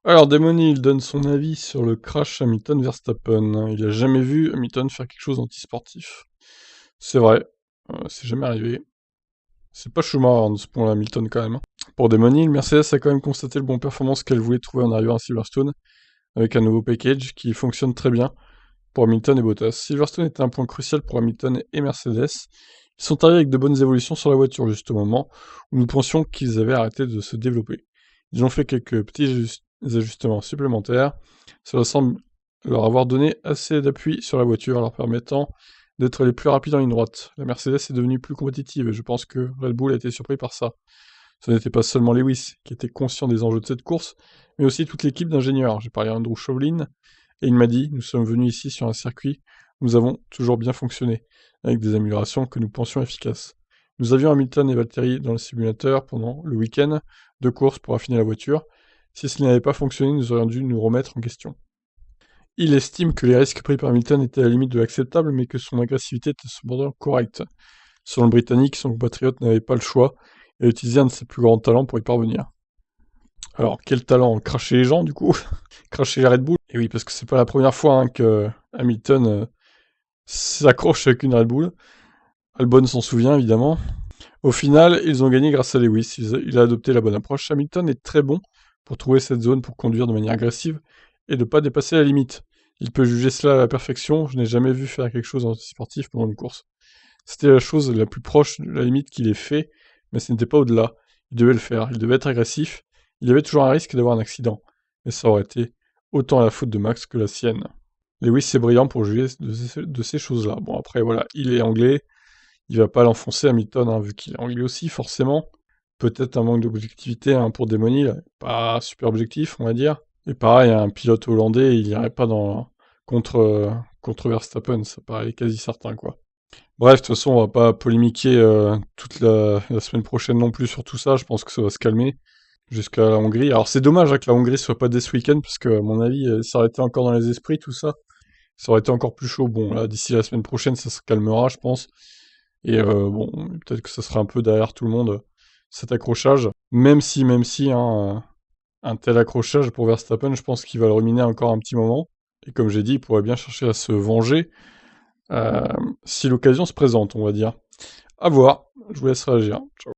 Alors, Demony, il donne son avis sur le crash Hamilton-Verstappen. Il a jamais vu Hamilton faire quelque chose d'antisportif. C'est vrai, c'est jamais arrivé. C'est pas Schumacher de ce point-là, Hamilton, quand même. Pour Demony, le Mercedes a quand même constaté le bon performance qu'elle voulait trouver en arrivant à Silverstone, avec un nouveau package qui fonctionne très bien pour Hamilton et Bottas. Silverstone était un point crucial pour Hamilton et Mercedes. Ils sont arrivés avec de bonnes évolutions sur la voiture juste au moment où nous pensions qu'ils avaient arrêté de se développer. Ils ont fait quelques petits ajustements supplémentaires. Cela semble leur avoir donné assez d'appui sur la voiture, leur permettant d'être les plus rapides en ligne droite. La Mercedes est devenue plus compétitive et je pense que Red Bull a été surpris par ça. Ce n'était pas seulement Lewis qui était conscient des enjeux de cette course, mais aussi toute l'équipe d'ingénieurs. J'ai parlé à Andrew Chauvelin et il m'a dit « Nous sommes venus ici sur un circuit, nous avons toujours bien fonctionné, avec des améliorations que nous pensions efficaces. Nous avions Hamilton et Valtteri dans le simulateur pendant le week-end de course pour affiner la voiture. Si cela n'avait pas fonctionné, nous aurions dû nous remettre en question. » Il estime que les risques pris par Hamilton étaient à la limite de l'acceptable, mais que son agressivité était cependant correcte. Selon le Britannique, son compatriote n'avait pas le choix et a utilisé un de ses plus grands talents pour y parvenir. Alors, quel talent? Cracher les gens, du coup? Cracher les Red Bull? Et oui, parce que c'est pas la première fois que Hamilton s'accroche avec une Red Bull. Albon s'en souvient, évidemment. Au final, ils ont gagné grâce à Lewis. Il a adopté la bonne approche. Hamilton est très bon pour trouver cette zone pour conduire de manière agressive et de ne pas dépasser la limite. Il peut juger cela à la perfection. Je n'ai jamais vu faire quelque chose d'antisportif pendant une course. C'était la chose la plus proche de la limite qu'il ait fait, mais ce n'était pas au-delà. Il devait le faire, il devait être agressif. Il y avait toujours un risque d'avoir un accident, mais ça aurait été autant la faute de Max que la sienne. Lewis est brillant pour juger de ces choses-là. Bon, après, voilà, il est anglais, il va pas l'enfoncer Hamilton, hein, vu qu'il est anglais aussi, forcément. Peut-être un manque d'objectivité hein, pour Demony, là. Pas super objectif, on va dire. Et pareil, un pilote hollandais, il irait pas contre Verstappen, ça paraît quasi certain, quoi. Bref, de toute façon, on va pas polémiquer toute la semaine prochaine non plus sur tout ça, je pense que ça va se calmer jusqu'à la Hongrie. Alors c'est dommage hein, que la Hongrie soit pas dès ce week-end, parce que à mon avis, ça aurait été encore dans les esprits tout ça. Ça aurait été encore plus chaud. Bon, là, d'ici la semaine prochaine, ça se calmera, je pense. Et bon, peut-être que ça sera un peu derrière tout le monde, cet accrochage. Même si, hein, un tel accrochage pour Verstappen, je pense qu'il va le ruminer encore un petit moment. Et comme j'ai dit, il pourrait bien chercher à se venger, si l'occasion se présente, on va dire. À voir, je vous laisse réagir. Ciao.